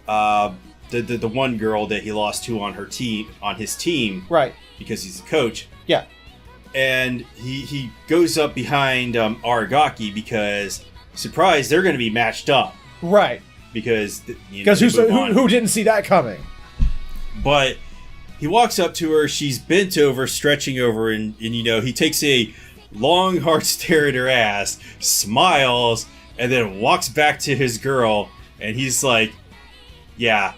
the one girl that he lost to on his team, right? Because he's a coach. Yeah. And he goes up behind Aragaki because, surprise, they're going to be matched up. Right. Because who didn't see that coming? But he walks up to her. She's bent over, stretching over, and he takes a long, hard stare at her ass, smiles, and then walks back to his girl. And he's like, "Yeah,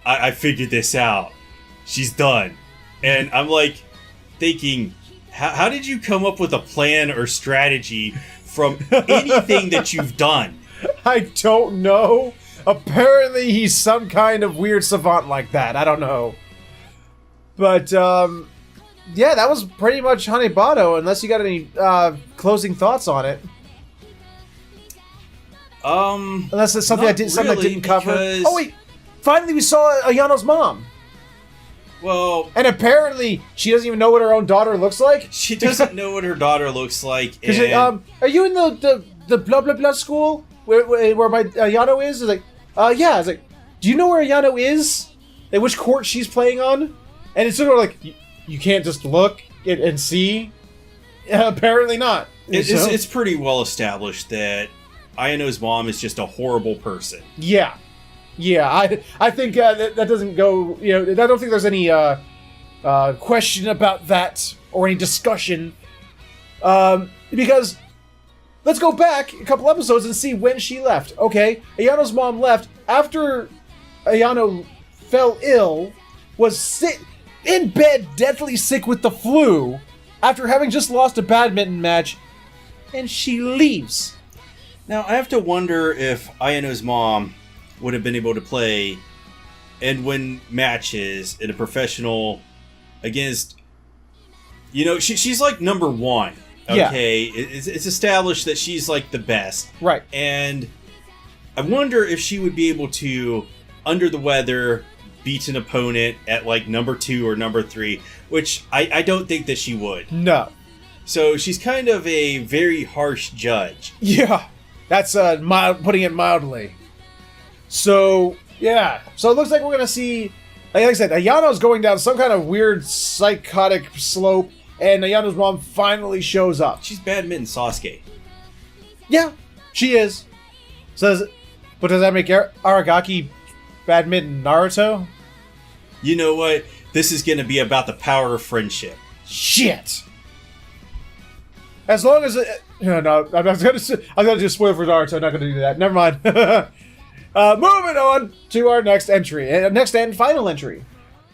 I figured this out. She's done." And I'm like thinking, how did you come up with a plan or strategy from anything that you've done? I don't know. Apparently he's some kind of weird savant like that. I don't know. But, yeah, that was pretty much Hanebado, unless you got any closing thoughts on it. Unless it's something I didn't cover. Oh, wait. Finally, we saw Ayano's mom. Well... And apparently, she doesn't even know what her own daughter looks like. She doesn't know what her daughter looks like. Are you in the blah blah blah school where my Ayano is? It's like, yeah. It's like, do you know where Ayano is? Like, which court she's playing on? And it's sort of like, you can't just look and see? Apparently not. It's pretty well established that Ayano's mom is just a horrible person. Yeah. Yeah, I think that doesn't go, I don't think there's any question about that or any discussion. Because let's go back a couple episodes and see when she left. Okay, Ayano's mom left after Ayano fell ill, was sick, in bed, deathly sick with the flu, after having just lost a badminton match, and she leaves. Now, I have to wonder if Ayano's mom would have been able to play and win matches in a professional against, she's like number one. Okay, yeah. It's established that she's like the best. Right. And I wonder if she would be able to, under the weather, beat an opponent at like number 2 or number 3, which I don't think that she would. No. So she's kind of a very harsh judge. Yeah. That's putting it mildly. So, yeah. So it looks like we're going to see, like I said, Ayano's going down some kind of weird psychotic slope, and Ayano's mom finally shows up. She's badminton Sasuke. Yeah, she is. But does that make Aragaki badminton Naruto? You know what? This is going to be about the power of friendship. Shit! As long as I'm not going to do spoil for Naruto. I'm not going to do that. Never mind. Moving on to our next entry. Next and final entry.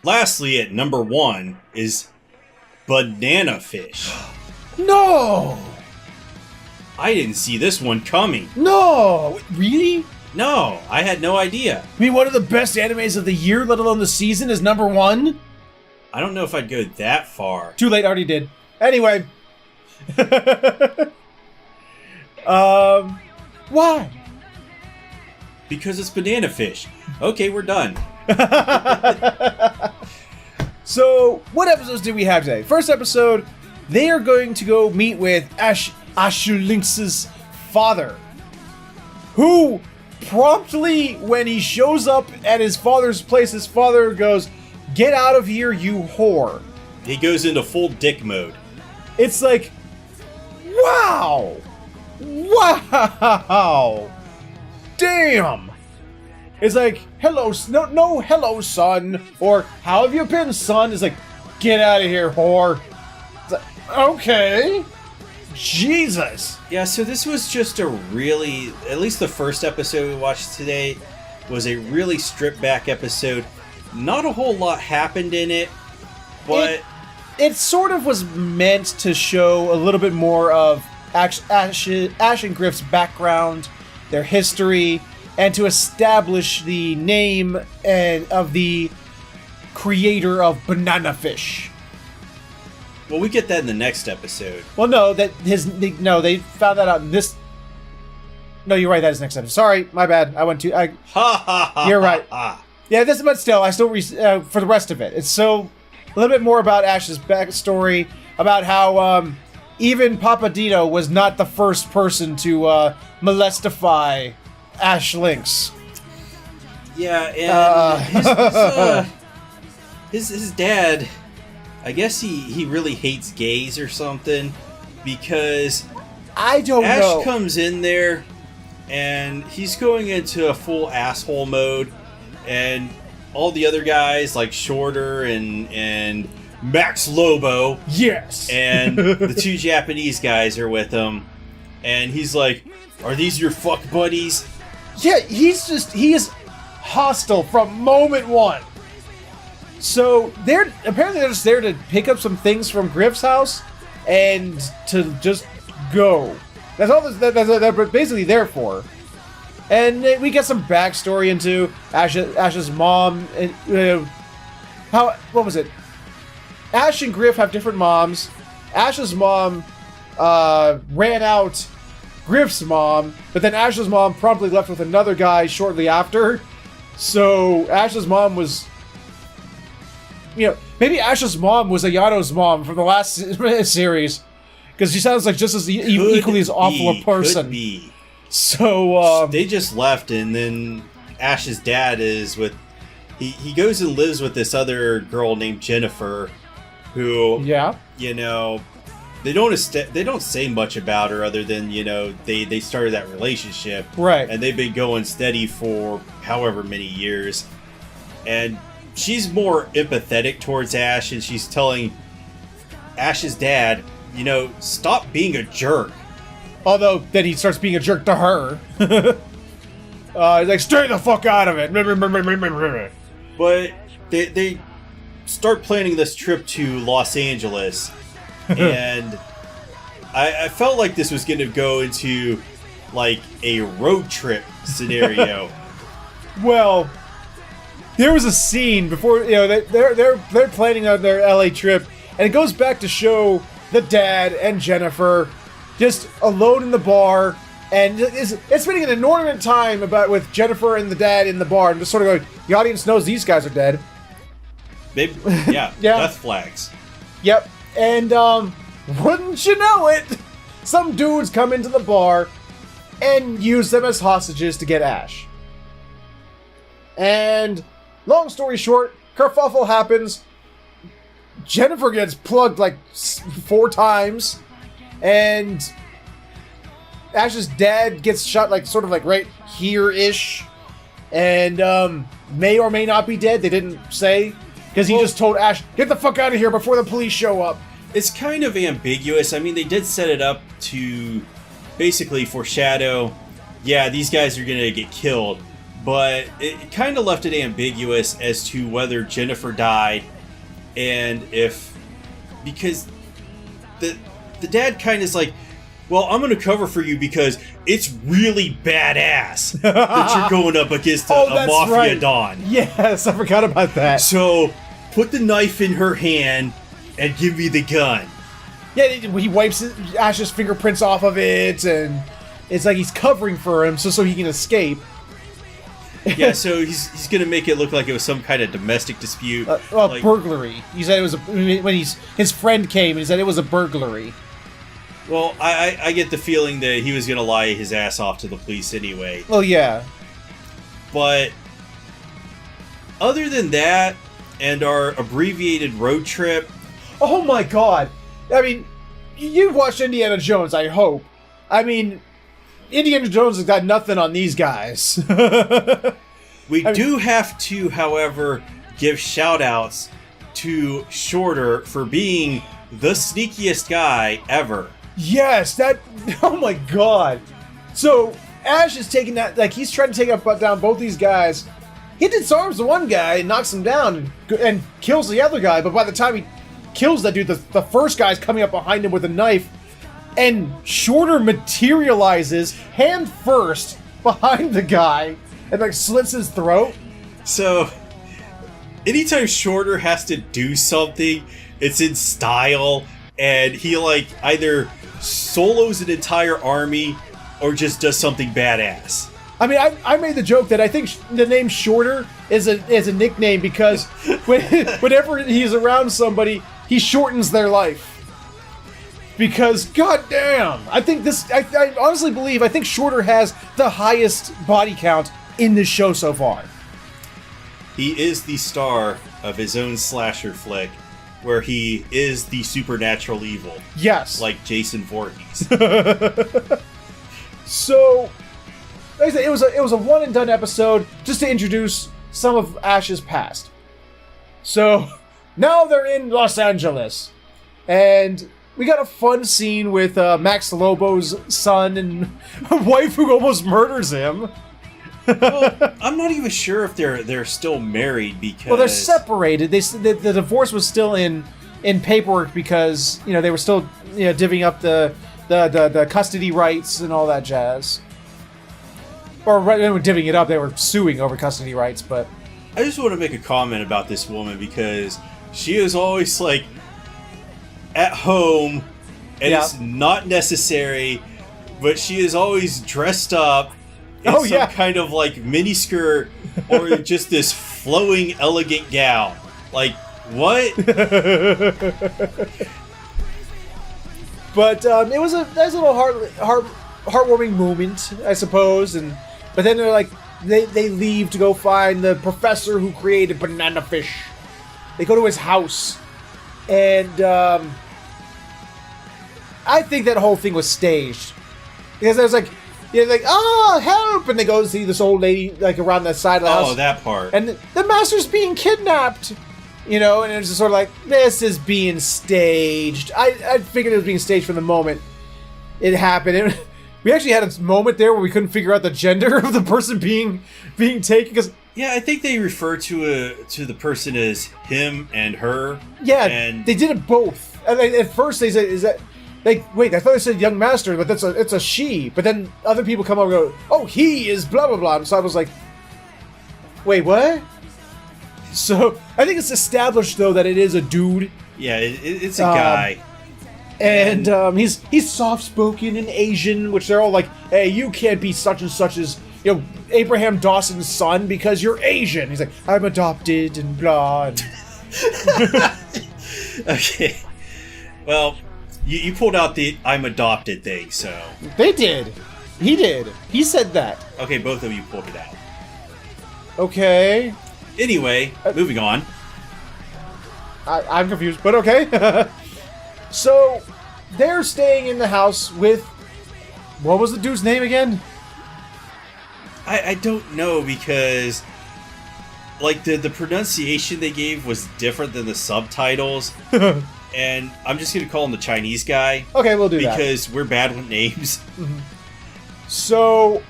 Lastly, at number 1 is Banana Fish. No! I didn't see this one coming. No! Really? No, I had no idea. I mean, one of the best animes of the year, let alone the season, is number 1? I don't know if I'd go that far. Too late, already did. Anyway. Why? Because it's Banana Fish. Okay, we're done. So, what episodes did we have today? First episode, they are going to go meet with Ashulinx's father, who promptly, when he shows up at his father's place, his father goes, "Get out of here, you whore." He goes into full dick mode. It's like, wow! Wow! Damn! It's like, hello, no, hello, son, or how have you been, son? It's like, get out of here, whore. It's like, okay. Jesus. Yeah, so this was just a really, at least the first episode we watched today was a really stripped back episode. Not a whole lot happened in it, but it sort of was meant to show a little bit more of Ash and Griff's background, their history, and to establish the name of the creator of Banana Fish. Well, we get that in the next episode. Well, no, they found that out in this. No, you're right. That is next episode. Sorry, my bad. I went too. Ha ha ha. You're right. Yeah, but still, for the rest of it, it's so a little bit more about Ash's backstory, about how even Papadino was not the first person to molestify Ash Lynx. Yeah, and his dad, I guess he really hates gays or something, because I don't know. Ash comes in there, and he's going into a full asshole mode, and all the other guys, like Shorter and Max Lobo, yes, and the two Japanese guys are with him, and he's like, "Are these your fuck buddies?" Yeah, he is hostile from moment one. So they're just there to pick up some things from Griff's house and to just go. That's all they're basically there for. And we get some backstory into Ash's mom and what was it? Ash and Griff have different moms. Ash's mom ran out Griff's mom, but then Ash's mom promptly left with another guy shortly after. So Ash's mom was, maybe Ash's mom was Ayano's mom from the last series, because she sounds like just as equally as awful a person. Could be. So they just left, and then Ash's dad is with. He goes and lives with this other girl named Jennifer, who they don't say much about her other than they started that relationship, right, and they've been going steady for however many years, and she's more empathetic towards Ash, and she's telling Ash's dad, stop being a jerk. Although then he starts being a jerk to her. He's like, stay the fuck out of it. But they start planning this trip to Los Angeles, and I felt like this was going to go into like a road trip scenario. Well, there was a scene before they're planning on their LA trip, and it goes back to show the dad and Jennifer just alone in the bar, and it's spending an inordinate time with Jennifer and the dad in the bar, and just sort of like, the audience knows these guys are dead. Maybe, yeah, death flags. Yep, and wouldn't you know it, some dudes come into the bar and use them as hostages to get Ash. And long story short, kerfuffle happens. Jennifer gets plugged like 4 times, and Ash's dad gets shot like sort of like right here-ish, and may or may not be dead. They didn't say, because he just told Ash, get the fuck out of here before the police show up. It's kind of ambiguous. I mean, they did set it up to basically foreshadow, yeah, these guys are gonna get killed, but it kind of left it ambiguous as to whether Jennifer died, and because the dad kind of is like, well, I'm going to cover for you because it's really badass that you're going up against a mafia don. Yes, I forgot about that. So put the knife in her hand and give me the gun. Yeah, he wipes Ash's fingerprints off of it, and it's like he's covering for him so he can escape. Yeah, so he's going to make it look like it was some kind of domestic dispute. Burglary. He said it was when his friend came, and he said it was a burglary. Well, I get the feeling that he was going to lie his ass off to the police anyway. Well, yeah. But other than that, and our abbreviated road trip... Oh my god! I mean, you've watched Indiana Jones, I hope. I mean, Indiana Jones has got nothing on these guys. We do have to, however, give shout-outs to Shorter for being the sneakiest guy ever. Yes, oh my god. So, Ash is taking that, like, he's trying to take down both these guys. He disarms the one guy and knocks him down and kills the other guy, but by the time he kills that dude, the first guy's coming up behind him with a knife, and Shorter materializes, hand first, behind the guy, and, like, slits his throat. So, anytime Shorter has to do something, it's in style, and he, like, either solos an entire army or just does something badass. I mean, I made the joke that I think the name Shorter is a nickname because whenever he's around somebody, he shortens their life. Because, goddamn, I think I honestly believe, I think Shorter has the highest body count in this show so far. He is the star of his own slasher flick, where he is the supernatural evil. Yes. Like Jason Voorhees. So, like I said, it was a one and done episode just to introduce some of Ash's past. So, now they're in Los Angeles. And we got a fun scene with Max Lobo's son and a wife who almost murders him. Well, I'm not even sure if they're still married because... Well, they're separated. The divorce was still in paperwork because, they were still, divvying up the custody rights and all that jazz. Or they were divvying it up, they were suing over custody rights, but... I just want to make a comment about this woman because she is always, like, at home, and it's not necessary, but she is always dressed up in some kind of, like, miniskirt or just this flowing, elegant gown. Like, what? But it was a nice little heartwarming moment, I suppose. But then they're like, they leave to go find the professor who created Banana Fish. They go to his house, and I think that whole thing was staged because I was like, help! And they go see this old lady like around the side of the house. Oh, that part. And the master's being kidnapped. And it's just sort of like, this is being staged. I figured it was being staged from the moment it happened. We actually had a moment there where we couldn't figure out the gender of the person being taken. Cause, yeah, I think they refer to the person as him and her. Yeah, and they did it both. And at first they said, is that... Like, wait, I thought they said young master, but it's a she. But then other people come up and go, oh, he is blah, blah, blah. And so I was like, wait, what? So, I think it's established, though, that it is a dude. Yeah, it's a guy. And he's soft-spoken and Asian, which they're all like, hey, you can't be such and such as, Abraham Dawson's son because you're Asian. He's like, I'm adopted and blah. And okay. Well, you pulled out the I'm adopted thing, so... They did. He did. He said that. Okay, both of you pulled it out. Okay. Anyway, moving on. I'm confused, but okay. So, they're staying in the house with... What was the dude's name again? I don't know because... Like, the pronunciation they gave was different than the subtitles. And I'm just going to call him the Chinese guy. Okay, we'll do that. Because we're bad with names. Mm-hmm. So,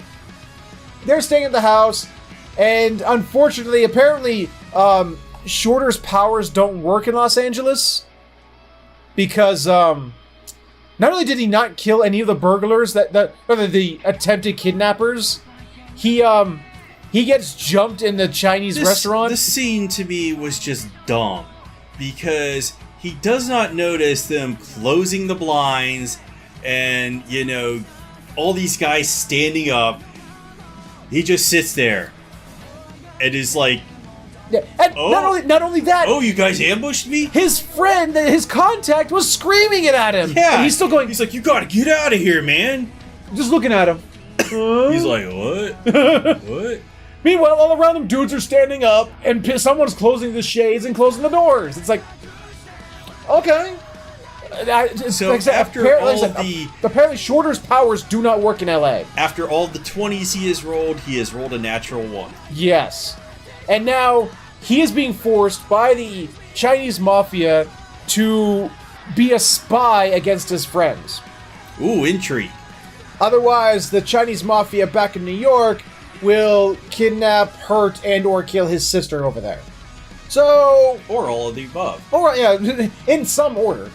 they're staying at the house... And unfortunately, apparently, Shorter's powers don't work in Los Angeles because not only did he not kill any of the burglars or the attempted kidnappers, he gets jumped in the Chinese restaurant. This scene to me was just dumb because he does not notice them closing the blinds and all these guys standing up. He just sits there. It is like, and not only that. Oh, you guys ambushed me? His friend, his contact, was screaming it at him. Yeah, and he's still going. He's like, you gotta get out of here, man. Just looking at him. He's like, what? What? Meanwhile, all around them, dudes are standing up, and someone's closing the shades and closing the doors. It's like, okay. So apparently Shorter's powers do not work in LA. After all the 20s he has rolled a natural 1. Yes. And now he is being forced by the Chinese mafia to be a spy against his friends. Ooh, intrigue. Otherwise, the Chinese mafia back in New York will kidnap, hurt, and or kill his sister over there. So... Or all of the above. Or, yeah, in some order.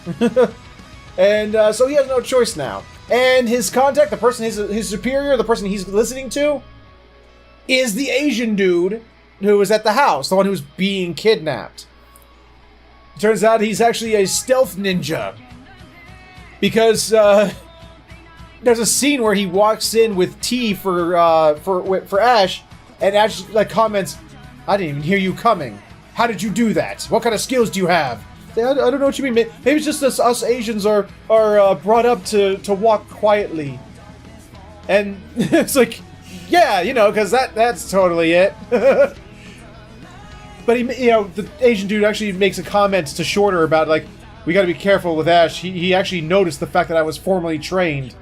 And so he has no choice now. And his contact, the person, his superior, the person he's listening to, is the Asian dude who was at the house, the one who's being kidnapped. Turns out he's actually a stealth ninja. Because there's a scene where he walks in with tea for Ash, and Ash comments, I didn't even hear you coming. How did you do that? What kind of skills do you have? I don't know what you mean. Maybe it's just us Asians are brought up to walk quietly. And it's like, yeah, because that's totally it. But the Asian dude actually makes a comment to Shorter about, like, we gotta be careful with Ash. He actually noticed the fact that I was formally trained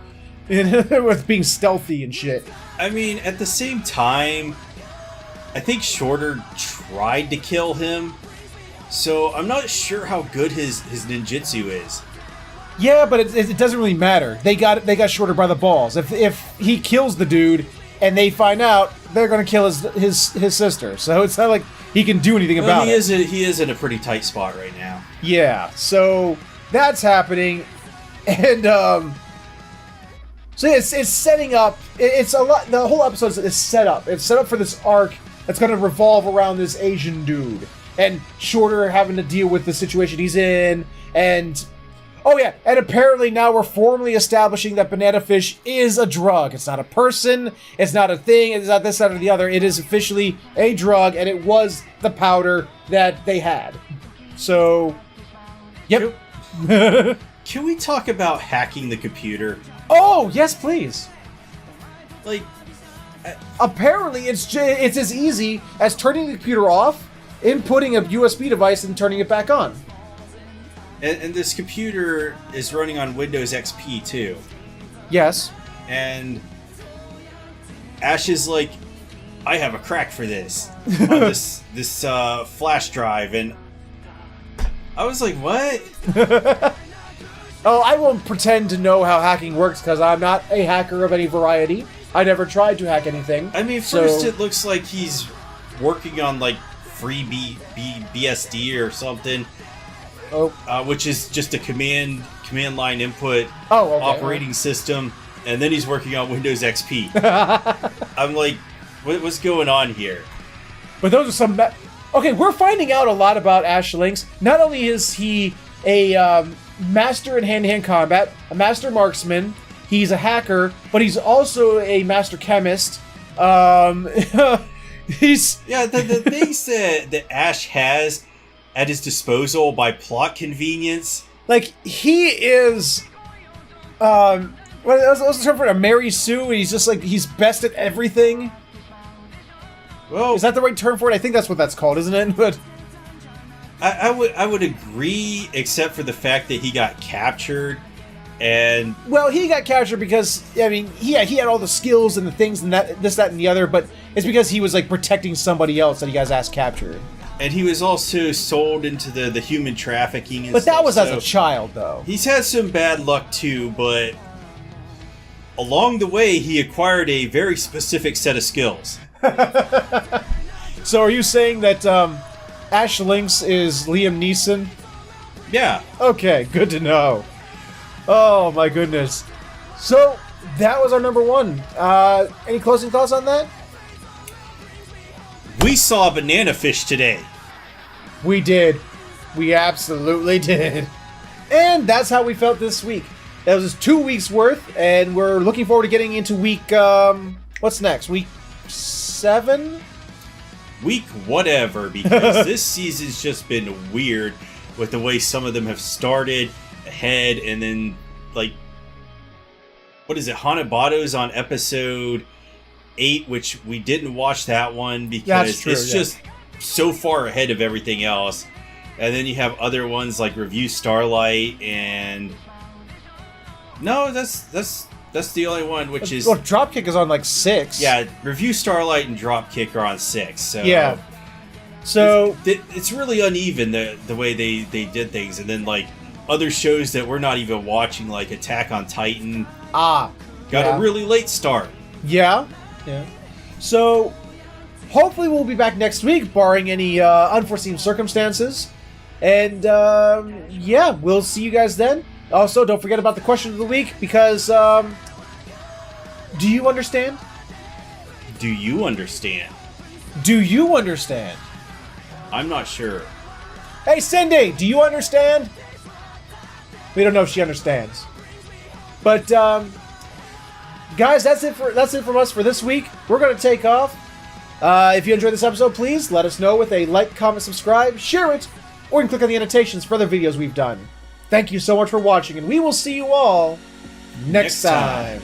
with being stealthy and shit. I mean, at the same time, I think Shorter tried to kill him, so I'm not sure how good his ninjutsu is. Yeah, but it doesn't really matter. They got Shorter by the balls. If he kills the dude and they find out, they're gonna kill his sister. So it's not like he can do anything about it. He is in a pretty tight spot right now. Yeah, so that's happening, and so it's setting up. It's a lot. The whole episode is set up. It's set up for this arc that's going to revolve around this Asian dude and Shorter having to deal with the situation he's in, and oh yeah, and apparently now we're formally establishing that banana fish is a drug. It's not a person. It's not a thing. It's not this, that, or the other. It is officially a drug, and it was the powder that they had. So, yep. Can we talk about hacking the computer? Oh, yes, please. Like, apparently it's as easy as turning the computer off, inputting a USB device, and turning it back on. And this computer is running on Windows XP too. Yes. And Ash is like, I have a crack for this on this flash drive, and I was like, what? Oh, I won't pretend to know how hacking works because I'm not a hacker of any variety. I never tried to hack anything. I mean, first it looks like he's working on like free BSD or something. Oh. Which is just a command line input operating system, and then he's working on Windows XP. I'm like, what's going on here? But those are some... Okay, we're finding out a lot about Ash Lynx. Not only is he a master in hand-to-hand combat, a master marksman, he's a hacker, but he's also a master chemist. He's... Yeah, the things that Ash has at his disposal by plot convenience. Like, he is... what's the term for it? A Mary Sue? He's just like, he's best at everything? Well, is that the right term for it? I think that's what that's called, isn't it? But I would agree, except for the fact that he got captured, and well, he got captured because I mean, he had all the skills and the things and that and the other, but it's because he was like protecting somebody else that he got his ass captured. And he was also sold into the human trafficking and but stuff. That was as a child, though. He's had some bad luck too, but along the way, he acquired a very specific set of skills. So are you saying that Ash Lynx is Liam Neeson? Yeah. Okay, good to know. Oh my goodness. So that was our number one. Any closing thoughts on that? We saw a banana fish today. We did. We absolutely did. And that's how we felt this week. That was 2 weeks worth, and we're looking forward to getting into week, what's next? Week 7? Week whatever, because this season's just been weird with the way some of them have started ahead, and then, like, what is it? Hanabato's on episode 8, which we didn't watch that one because it's just so far ahead of everything else. And then you have other ones like Review Starlight and no, that's the only one, which is Dropkick is on like 6. Yeah, Review Starlight and Dropkick are on 6. So yeah, so it's really uneven the way they did things, and then like other shows that we're not even watching, like Attack on Titan, got a really late start. Yeah. So, hopefully we'll be back next week, barring any unforeseen circumstances. And, yeah, we'll see you guys then. Also, don't forget about the question of the week, because, do you understand? Do you understand? Do you understand? I'm not sure. Hey, Cindy, do you understand? We don't know if she understands. But, guys, that's it from us for this week. We're going to take off. If you enjoyed this episode, please let us know with a like, comment, subscribe, share it, or you can click on the annotations for other videos we've done. Thank you so much for watching, and we will see you all next time.